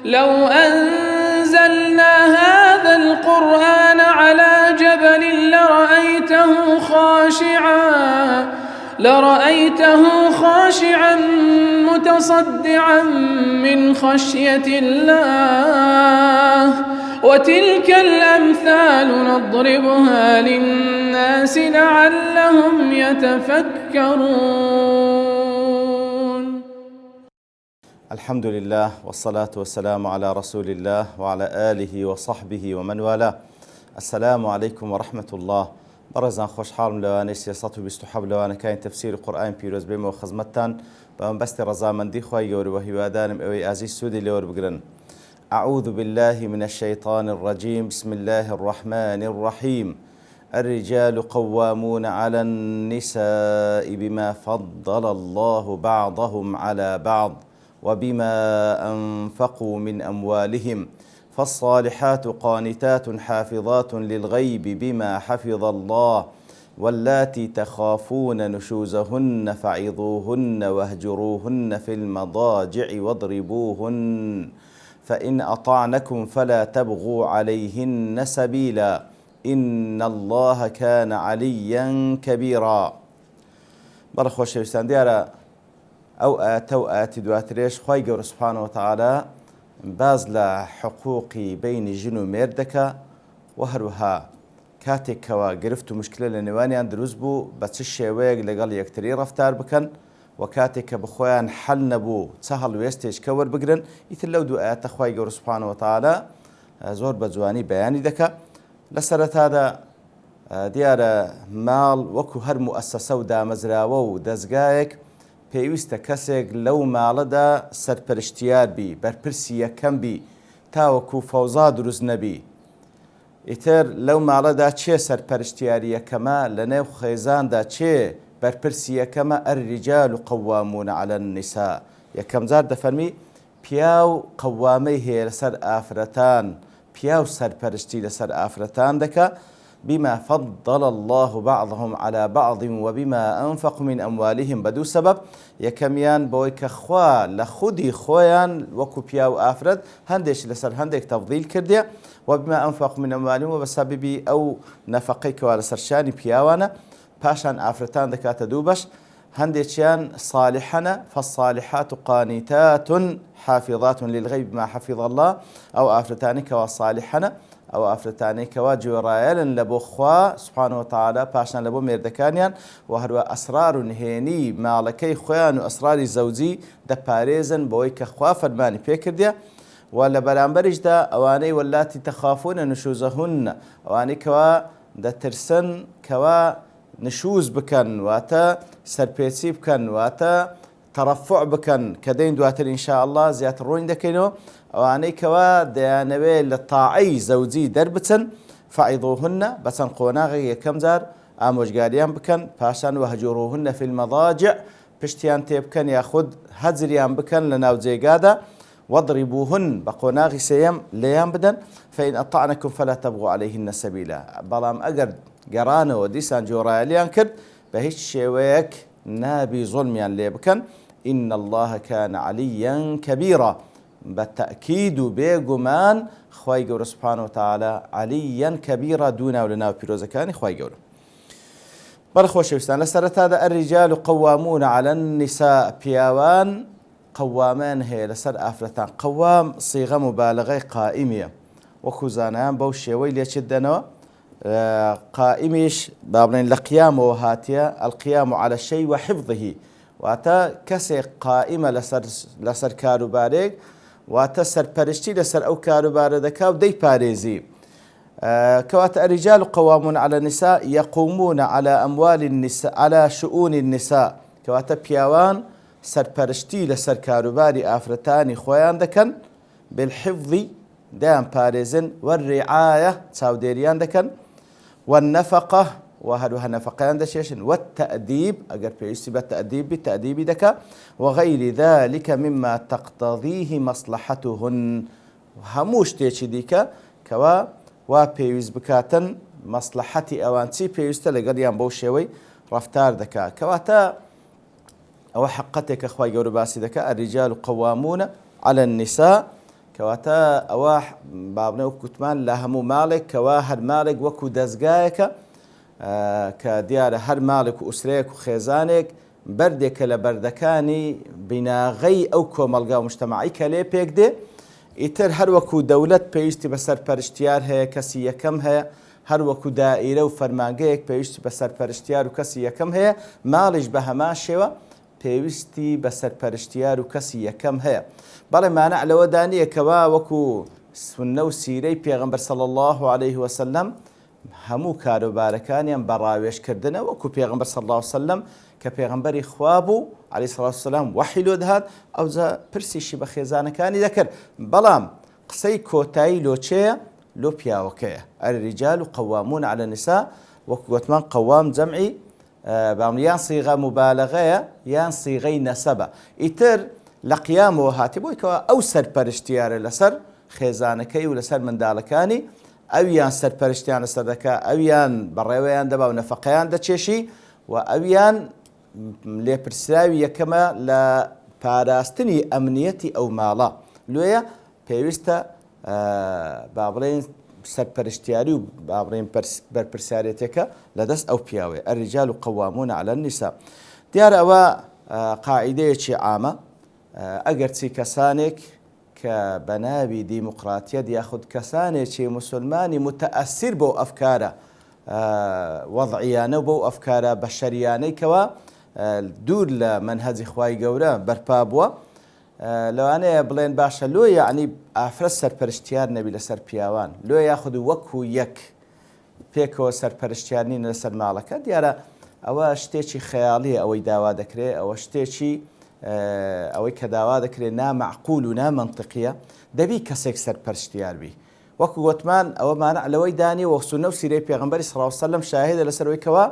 لو أنزلنا هذا القرآن على جبل لرأيته خاشعا متصدعا من خشية الله وتلك الأمثال نضربها للناس لعلهم يتفكرون. الحمد لله والصلاة والسلام على رسول الله وعلى آله وصحبه ومن والاه. السلام عليكم ورحمة الله. برزان خوش حالم لواني سياسة بيستحب لواني كاين تفسير قرآن بيروز بيمو خزمتان بمن بست رزامندي خواهي يوري وهيوادانم اوي عزيز سودي لور بقرن. أعوذ بالله من الشيطان الرجيم. بسم الله الرحمن الرحيم. الرجال قوامون على النساء بما فضل الله بعضهم على بعض وبما أنفقوا من أموالهم فالصالحات قانتات حافظات للغيب بما حفظ الله واللاتي تخافون نشوزهن فعظوهن واهجروهن في المضاجع واضربوهن فإن أطعنكم فلا تبغوا عليهن سبيلا إن الله كان عليا كبيرا. برخوش شوستان ديارا أو آتي دواتريش خواهي قور سبحانه وتعالى باز لحقوقي بين جنو ميردك وهروها كاتك وقرفت مشكلة لنوانيان دروز بو بس الشيويق لقال يكتري رفتار بكن وكاتك بخوان حل نبو تسهل ويستيج كور بقرن يتلو دو آت خواهي قور سبحانه وتعالى زور بزواني بياني دكا لسرت هذا ديار مال وكو هر مؤسسة ودا مزراوة ودزقايك پێویستە کەسێک لەو ماڵەدا سەرپەرشتیار بی بەرپرسی یەکەم بی تاوەکو فەوزا دروست نەبی. ئیتر لەو ماڵەدا چێ سەرپەرشتیاری یەکەمە لەنێو خێزاندا چێ بەرپرسی یەکەمە الرجال قوامون على النساء. یەکەم جار دەفەرمی پیاو قوامەی هەیە لەسەر ئافرەتان، پیاو سەرپەرشتی لەسەر ئافرەتان دەکا بما فضل الله بعضهم على بعض وبما أنفقوا من أموالهم بدو سبب يكميان بويك خوا لخودي خويان وكو بياو آفرد هندش لسر هندك تفضيل كرديا وبما أنفقوا من أموالهم وبسبب أو نفقيك ولسر شاني بياوانا باشان آفرتان دكات دوبش هندشيان صالحنا فالصالحات قانتات حافظات للغيب ما حفظ الله أو آفرتانك وصالحنا أو أفرتاني كواجه رايلا لبو خوا سبحانه وتعالى باشان لبو ميردكانيان وهروا أسرار نهيني مالكي خوان وأسرار زوجي دا باريزن بويك خوا فرماني بيكرديا ولا برامبرج دا أواني واللاتي تخافون نشوزهن أواني كوا دا ترسن كوا نشوز بكن واتا سربيتسي بكن واتا ترفع بكن كدين دواتر إن شاء الله زيادة الروين دكينو واني كوا ديانوي للطاعي زوجي دربتن فعظوهن بسن قوناغي كم زار آموشقاريان بكن باشان وهجروهن في المضاجع بشتيان تيبكن ياخد هزريان بكن لناو زيقادا واضربوهن بقوناغي سيام ليان بدن فإن أطعنكم فلا تبغوا عليهن سبيلا. بلام أقرد قرانو وديسان جوراليان كرد بهيش شويك نابي ظلميان ليبكن إن الله كان عليا كبيرا. بالتأكيد بيقمان خواهي قول سبحانه وتعالى عليا كبيرا دونا ولنا وبيروزكاني خواهي قول. برخوش وستان لسرت هذا الرجال قوامون على النساء بياوان قوامان هي لسر آفرتان قوام صيغة مبالغة قائمية وكوزانان بوشي ويلي شدنا قائميش بابنين لقيام وهاتيا القيام على الشيء وحفظه واتا كسي قائمة لسر كاروباريك واتا سرپەرشتی لەسەر ئەو کاروبارە دەکا و دەی پارێزی. كوات الرجال قوامون على النساء يقومون على أموال النساء على شؤون النساء كواتا بياوان سرپەرشتی لەسەر کاروباری ئافرەتانی خۆیان دەکەن بالحفظ دایان پارێزن والرعاية چاودێریان دەکەن والنفقة وهروها نفقيان دشيشن والتأديب أجر بيشتي بالتأديب بالتأديب دكا وغير ذلك مما تقتضيه مصلحتهن هموش تيشي ديكا كوا وبيوز بكاتن مصلحتي أوانتي بيوز لقريان بوشيوي رفتار دكا كواتا أو حقتك أخوي جور باسي دكا الرجال قوامون على النساء کەواتە ئەوە با بڵێ وەکوتمان لە هەموو ماڵێک کەوا هەر ماڵێک وەکو دەستگایەکە کە دیارە هەر ماڵێک و ئوسرەیەک و خێزانێک بەردێکە لە بەردەکانی بیناغەی ئەو کۆمەلگا و مجتەماعی کە لێ پێک دێ ئیتر هەروەکو دەولەت پێویستی بە سەرپەرشتیار هەیە کەسی یەکەم هەیە هەروەکو دائیرە و فەرمانگەیەک پێویستی بە سەرپەرشتیار و کەسی یەکەم هەیە ماڵیش بە هەمان شێوە پێویستی بە سەرپەرشتیار و کەسی یەکەم هەیە بەڵێ مانع لەوە دانیە کەوا وەکو سونە و سیرەی پێغەمبەر صلی الله عليه وسلم هەموو کاروبارەکانیان بە ڕاوێژکردنە وەکو پێغەمبەر صلی الله عليه وسلم کە پێغەمبەری خوا بوو عەلەیهی سەڵاتو وەسەلام وەحی لۆ دەهات ئەوجا پرسیشی بە خێزانەکانی دەکرد بەڵام قسەی کۆتایی لۆچەیە لۆ پیاوەکەیە الرجال قوامون على النساء وەکو گوتمان قوام جەمعی یان سیغە مبالغەیە یان سیغەی نەسەبە ئیتر لە قیامەوە هاتی بۆی کەوا ئەو سەرپەرشتیارە لەسەر خێزانەکەی و لەسەر منداڵەکانی ئەویان سەرپەرشتیان لەسەر دەکا ئەویان بەڕێوەیان دەبا و نەفەقەیان دەچێشی و ئەویان لێپرسراوی یەکەمە لە پاراستنی ئەمنیەتی ئەو ماڵە لێیە پێویستە با بڵێن سەرپەرشتیاری و با بڵێن بەرپرسیارەتێکە لەدەست ئەو پیاوێ الرجال قوامون على النساء دیارە ئەوە قاعیدەیەکی عامە ئەگەرچی کەسانێک کە بە ناوی دیموقراتیەت یاخود کەسانێکی مسلمانی متەئەسیر بۆ ئەفکارە وەضعیانە بۆ ئەفکارە بەشەریانەی کەوا دوور لە منهەجی خوای گەورە بەرپا بووە لەوانەیە بڵێن باشە لۆ یعنی ئافرەت سەرپەرشتیار نەبی لەسەر پیاوان لۆ یاخود وەکو یەک پێکەوە سەرپەرشتیار نین لەسەر ماڵەکە دیارە ئەوە شتێکی خەیاڵیە ئەوەی داوا دەکرێت ئەوە شتێکی ئەوەی کە داوا دەکرێت نامەعقول و نامەنطقیە دەبی کەسێک سەرپەرشتیار بی وەکو گوتمان ئەوە مانع لەوەی دانی وە سونە و سیرەی پێغەمبەری صلی الله علیه وسلم شاهدە لەسەرەوەی کەوا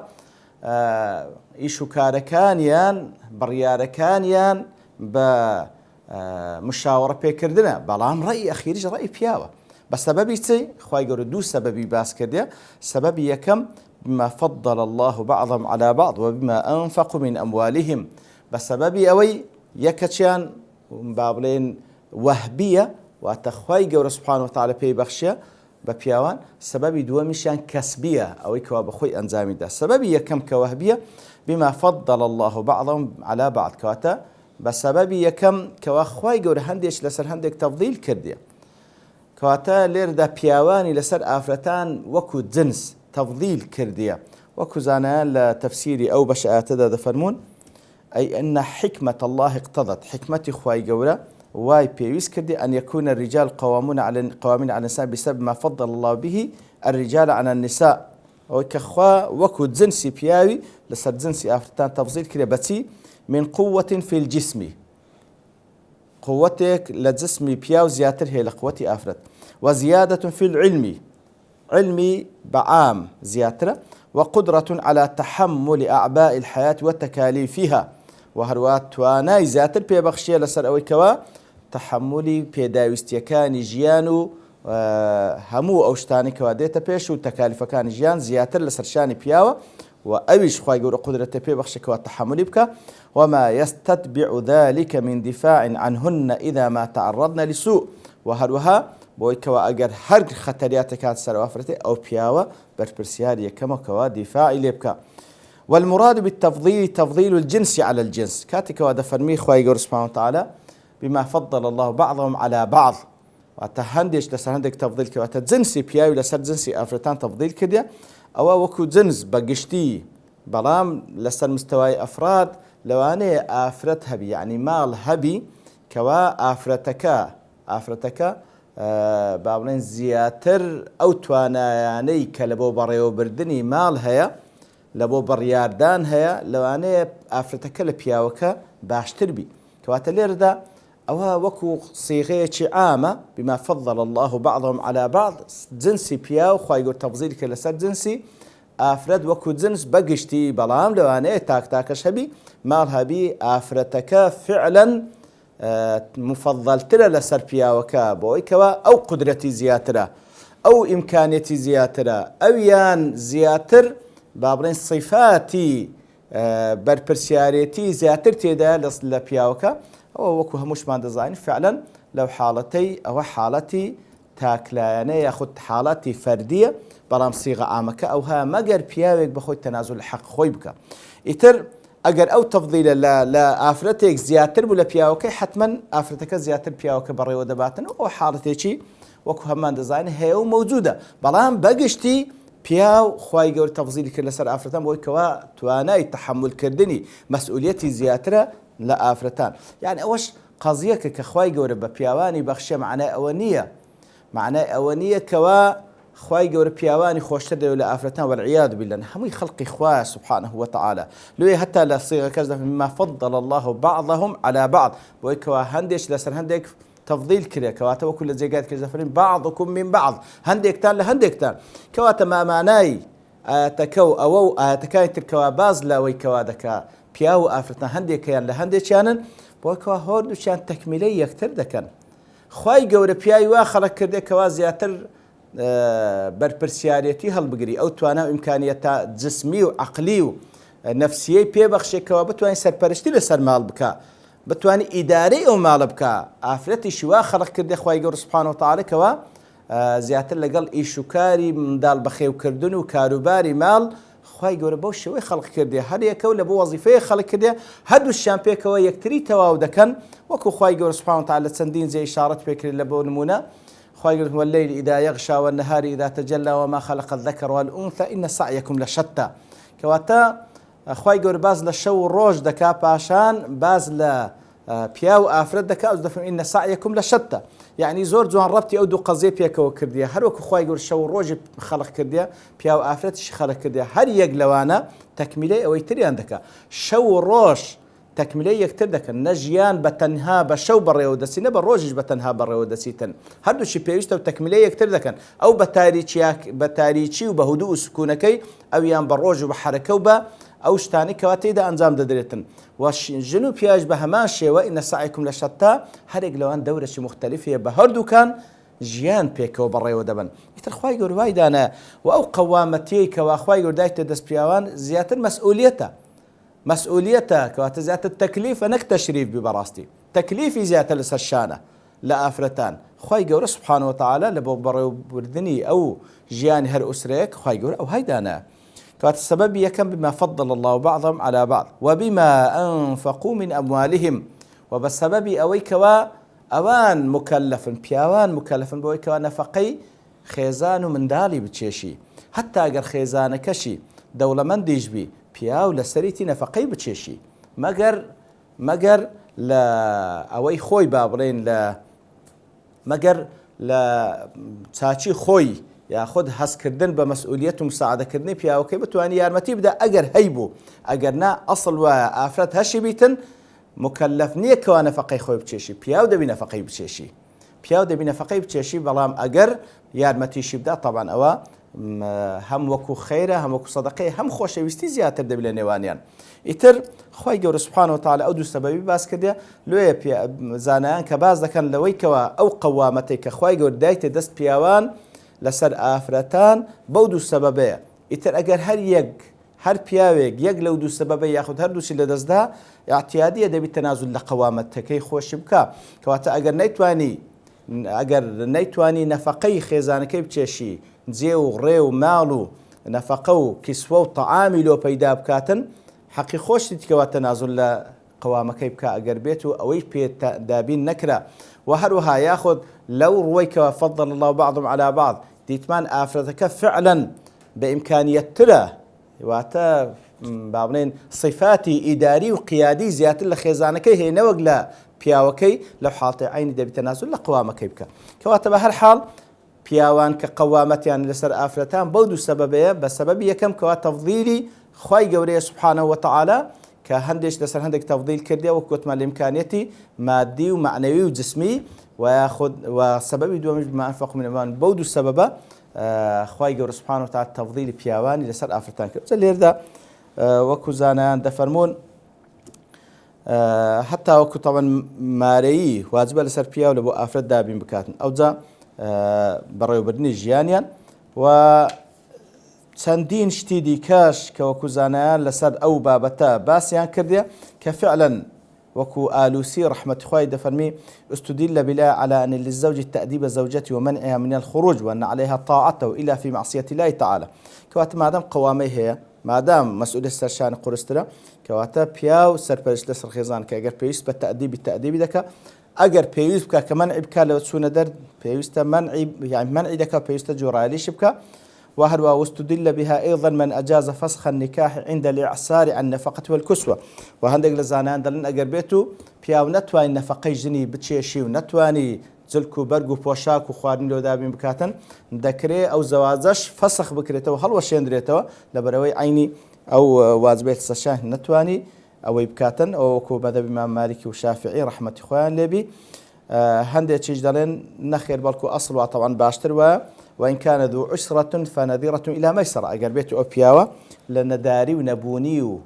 ئیش و کارەکانیان بڕیارەکانیان بە مشاوەڕە پێکردنە بەڵام ڕێی ئەخیریش ڕێی پیاوە بە سەبەبی چی خوای گەورە دوو سەبەبی باس کردێ سەبەبی یەکەم بما فضل الله بعضهم على بعض وبما أنفقوا من أموالهم بسبب أوي يكتشان بابلين وهبية واتخواي جور سبحانه وتعالى بي بخشية ببياوان سبب دوامشان كسبية أو كوا بخوي أنزامي ده سبب يكم كوهبية بما فضل الله بعضهم على بعض كواتا بسبب يكم كواخواي جور هنديش لسر هندك تفضيل كردية كواتا لير ده بياواني لسر آفرتان وكو جنس تفضيل كردية وكو زانا لتفسيري أو بشآت ده فرمون أي أن حكمة الله اقتضت حكمة خواي جورا واي بيويس كردي أن يكون الرجال قوامون على النساء بسبب ما فضل الله به الرجال على النساء وكخوا وكو جنسي بياوي لسر جنسي آفرتان تفضيل كده بتي من قوة في الجسم قوتك لجسمي بياو زياتر هي لقوتي آفرت وزيادة في العلم علمي بعام زياتر وقدرة على تحمل أعباء الحياة وتكاليفها وهروات تواناي زياتر بيبخشية لسر أوي كوا تحملي بيداوستيكاني جيانو همو أوشتاني كوا ديتا بيش وتكاليفكاني جيان زياتر لسر شاني بياوة وأويش خواهي قولوا قدرة بيبخشي كوا تحملي بك وما يستتبع ذلك من دفاع عنهن إذا ما تعرضن لسوء وهروها بۆی کەوا ئەگەر هەر خەتەریاتە کات سەرافرەتێ ئەو پیاوە بەرپرسیار یەکەمەکەوە دیفاعی لێ بکە والمراد بالتفضيل تفضيل الجنس على الجنس كاتكوا دفرمي خواي جور سبحانه وتعالى بما فضل الله بعضهم على بعض وتهندش لسهندك تفضيل كواتا جنسي بياوي لسر جنسي أفرتان تفضيل كده أو وكو جنس بقشتي بلام لسر مستوى أفراد لواني آفرت هبي يعني مال هبي كوا آفرتك بابلين زياتر أو توانایانەی کە لە بۆ بەڕێوەبردنی ماڵ هەیە لە بۆ بڕیاردان هەیە لەوانەیە ئافرەتەکە لە پیاوەکە باشتر بی کەواتە لێرەدا ئەوە وەکو صیغەیەکی عامە بما فضل الله بعضهم على بعض جنسی پیاو خوای گەورە تەفضیل کە لەسەر جنسی ئافرەت وەکو جنس بەگشتی بەڵام لەوانەیە تاکتاکەش هەبی ماڵ هەبی ئافرەتەکە فعلا مفضل ترى لسر بياوكا بويكوا أو قدرتي زياترة أو إمكانيتي زياترة أو يان زياتر بابرين صفاتي بربرسياريتي زياتر تيدا لبياوكا أو وكو هموش ما دزاين فعلا لەو حاڵەتەی ئەوە حاڵەتی تاکلایەنە یاخود حاڵەتی فەردیە بەڵام سیغە ئامەکە ئەوها مەگەر پیاوێک بەخۆی تەنازول لە حەق خۆی بکە. ئیتر ئەگەر ئەو تەفضیلە لە ئافرەتێک زیاتر بوو لە پیاوەکەی حتمما ئافرەتەکە زیاتر پیاوەکە بەڕێوە دەباتن ئەو حاڵەتێکی وەکو هەمان دەزانێت هەیە و مەوجودە بەڵام بەگشتی پیاو خوای گەورە تەفضیلی کرد لەسەر ئافرەتان بۆی کەوا توانای تەحملکردنی مەسئولیەتی زیاترە لە ئافرەتان. یعنی ئەوەش قەزیەکە کە خوای گەورە بە پیاوانی بەخشە معنای ئەوە نییە کەوا خوای گەورە پیاوانی خۆشتر دەوێت لە ئافرەتان والعیاذ بالله هەمووی خەڵقی خوایە سبحانه وتعالى لێ هەتا لە سیغەکەش مما فضل الله بعضهم على بعض بۆی کەوا هەندێک لەسەر هەندێک تفضيل كذا كواتا وكل زيجات كذا فرين بعضكم من بعض هنديكتان لهنديكتان كواتا ما معناي تكو أو تكاين تركوا باز لا ويكوادك بياو أفرتنا هنديكيان لهنديكيان بوكوا هون وشان تكميلي يكتر دكان خواي جور بياي واخر كرده كوا زياتر بربرسياريتي هالبقري أو توانا إمكانيات جسمي وعقلي ونفسية بيبخشي كوا بتواني سرپرشتي لسر مال بكا بتواني إداري أو مال بكا ئافرەتی شوا خەڵق کردێ خوای گەورە سبحانه وتعالى کەوا زیاتر لەگەڵ ئیشوکاری منداڵ بەخێوکردن و کاروباری ماڵ خوای گەورە بەو شێوەی خەڵق کردێ هەر یەکەو لە بۆ وەزیفەیە خەڵق کردێ هەردووشیان پێکەوە یەکتری تەواو دەکەن وەکو خوای گەورە سبحانه وتعالى چەندین جێ ئیشارەت پێکرد لە بۆ نمونە خوای گەورە والليل إذا يغشى والنهار إذا تجلى وما خلق الذكر والأنثى إن سعيكم لشتى کەواتە خوای گەورە باز لە شەو و ڕۆژ دەکا پاشان باز لە پیاو ئافرەت دەکا ئەو دەفەرمێ إن سعيكم لشتى يعني زۆر جوان ڕەبتی ئەو دوو قەزیە پێکەوە کردیە هەروەکو خوای گەورە شەو و ڕۆژی خەڵق کردیە پیاو ئافرەتیشی خەڵق کردیە هەر یەک لەوانە تەکمیلەی ئەوەی تریان دەکا شەو و ڕۆژ تەکمیلەی یەکتر دەکەن نە ژیان بە تەنها بە شەو بەڕێوە دەچی نە بە ڕۆژیش بە تەنها بەڕێوە دەچیتن هەردووشی پێویستە و تەکمیلەی یەکتر دەکەن ئەو بە تاریکی و بە هودوء و سکوونەکەی ئەویان بە ڕۆژ و بە حەرەکە و بە ئەو شتانی کەوا تێیدا ئەنجام دەدرێتن و ژن و پیاش بە هەمان شێوە ئینە سعیکم لەشەتتا هەرێک لەوان دەورەشی مختلفیە بە هەردووکان ژیان پێکەوە بەڕێوە دەبن ئیتر خوای گەورە وای دانە و ئەو قەوامەتیەی کەوا خوای گەورە دایتە دەست پیاوان زیاتر مەسئولیەتە کەواتە زیاتر تەکلیفە نەک تەشریف بی بەڕاستی تەکلیفی زیاتر لەسەر شانە لە ئافرەتان خوای گەورە سبحانه وتعالى لە بۆ بەڕێوەبردنی ئەو ژیانی هەر ئوسرەیەک خوای گەورە ئەو هایدانە كانت السبب يكن بما فضل الله بعضهم على بعض وبما أنفقوا من أموالهم وبسبب أويكوا أوان مكلف بياوان مكلف بويكوا نفقي خيزان من دالي بتشيشي حتى أجر خيزان كشي دولة من ديجبي بياو لسريتي نفقي بتشيشي مجر لا أوي خوي بابرين لا مجر لا تاچی خۆی یاخود هەستکردن بە مەسئولیەت و مساعدەکردنی پیاوەکەی بتوانانی یارمەتی بدە ئەگەر هەیبوو ئەگەر نا ئەسڵ وایە ئافرەت هەشی بیتن مکەلەف نییە کەوا نەفەقەی خۆی بچێشی پیاو دەبی نەفەقەی بچێشی بەڵام ئەگەر یارمەتیشی بدا طبعا ئەوە هەم وەکو خەیرە هەم وەکو سەدەقەی هەم خۆشەویستی زیاتر دەبی لە نێوانیان ئیتر خوای گەورە سبحانه وتعالى ئەو دوو سەبەبی باس کردێ لێ زانایان کە باز دەکەن لەوەی کەوا ئەو قەوامەتەی کە خوای گەورە دایتە دەست پیاوان لەسەر ئافرەتان بەو دوو سەبەبەیە ئیتر ئەگەر هەر پیاوێک یەک لەو دوو سەبەبە یاخود هەردووشی لەدەستدا اعتیادیە دەبی تەنازول لە قەوامەتەکەی خۆشی بکە کەواتە ئەگەر نەیتوانی نەفەقەی خێزانەکەی بچێشی جێ و ڕێ و ماڵ و نەفەقە و کیسوە و تەعامی لۆ پەیدا بکاتن حەقی خۆشتی تکەوە تەنازول لە قەوامەکەی بکە ئەگەر بێت و ئەوەی پێ دابین نەکرا و هەروەها یاخود لەو ڕوەیکەوە فضل الله بعضهم على بعض دیتمان ئافرەتەکە فعلا بإمكانيترە واتە بابنین صفاتی ئیداری و قیادی زیاتر لە خێزانەکەی هەیە نەوەک لە پیاوەکەی لە حاڵەتی عینی دەبی تەنازول لە قەوامەکەی بکە کەواتە بە هەر حاڵ پیاوان کە قەوامەتیان لەسەر ئافرەتان بەو دوو سەبەبەیە بە سەبەبی یەکەم کەوا تەفضیلی خوای گەورەیە سبحانه وتعالى کە هەندێک لەسەر هەندێک تەفضیل کردێ وەکو گوتمان لە ئیمکانیەتی مادی و معنەوی و جسمی و سەبەبی دووەمیش بما أنفقوا من أموالهم بەو دوو سەبەبە خوای گەورە سبحانه وتعالى تەفضیلی پیاوانی لەسەر ئافرەتان کرد لێردا وەکو زانایان دەفەرمون حتا وەکو طبعا مارەیی واجبە لەسەر پیاو لە بۆ ئافرەت دابین بکاتن ئەوجا بەڕێوەبردنی ژیانیان و چەندین شتی دیکەش کە وەکو زانایان لەسەر ئەو بابەتە باسییان کردێ کە فعلا وكو آلوسي رحمة خوي دفرمي استدل بلا على أن للزوج التأديب زوجته ومنعها من الخروج وأن عليها طاعته إلا في معصية الله تعالى كوات ما دام قوامي هي ما دام مسؤولية سرشان قرسترا كواتا بياو سرپرست لسر خيزان كأجر بيوس بالتأديب دكا أجر بيوس بكا كمنع بكا لو تسون درد بيوس منع يعني منع دكا بيوس جورالي شبكا وهروا واستدل بها أيضا من أجاز فسخ النكاح عند الإعسار عن النفقة والكسوة وهندق لزانان دلن أجر بيتو بياو نتواني نفقي جني بتشيشي ونتواني زلكو برقو بوشاك وخوارن لو دابين بكاتن ذكري أو زواجش فسخ بكريتو هل وشين دريتو لبروي عيني أو واجبات السشاه نتواني أو يبكاتن أو كو مذهب الإمام مالكي وشافعي رحمة إخوان لبي هندي تشيج دارين نخير بالكو أصل طبعا باشتر وإن كان ذو عسرة فنذيرة إلى ميسرة أجر بيت أوبياوة لأن داري ونبوني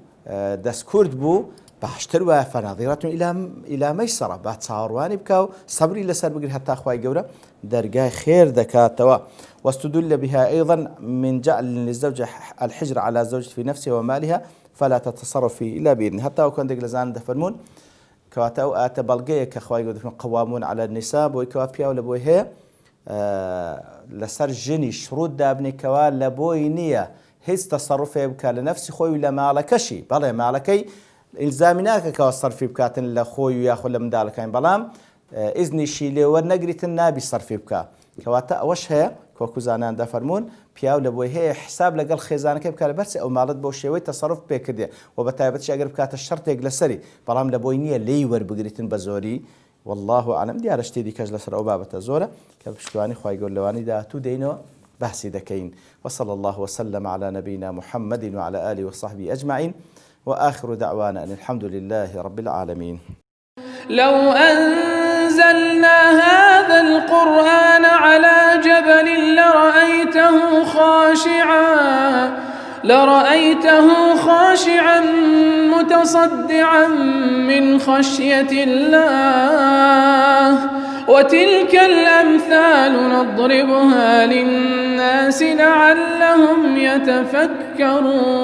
دسكورد بو باشتر فنظيرة إلى ميسرة بعد صارواني بكاو صبري لسر بقول حتى أخوي جورا درجاي خير ذكاتوا واستدل بها أيضا من جعل للزوجة الحجر على زوجته في نفسها ومالها فلا تتصرف فيه إلا بإذن حتى وكان دق لزان دفرمون كواتو أتبلغي كأخوي جورا قوامون على النساء بوي كوابيا ولا بوي هي لسر جني شروط دابني كوا لبوي نية هيز تصرفه بكا لنفسي خوي ولا مالكشي بلا مالكي إلزامناك كوصرفي بكاتن لخوي وياخذ لمن ذلك يعني بلام إذن شيلي ونقريت النبي صرفي بكا كواتا وش هي كوكو زانان دا فرمون بياو لبوي هي حساب لقل خزانك بكا بس أو مالت بوشيوي تصرف بكدي وبتايبتش أقرب كات الشرط يجلسري بلام لبوي نية ليور بقريتن بزوري والله أعلم دي أرشتي دي كجل سر أوبابة زورة كبشتواني خواي يقول لواني دا تو دينو بحسي دكين وصلى الله وسلم على نبينا محمد وعلى آله وصحبه أجمعين وآخر دعوانا أن الحمد لله رب العالمين. لو أنزلنا هذا القرآن على جبل لرأيته خاشعا متصدعا من خشية الله وتلك الأمثال نضربها للناس لعلهم يتفكرون.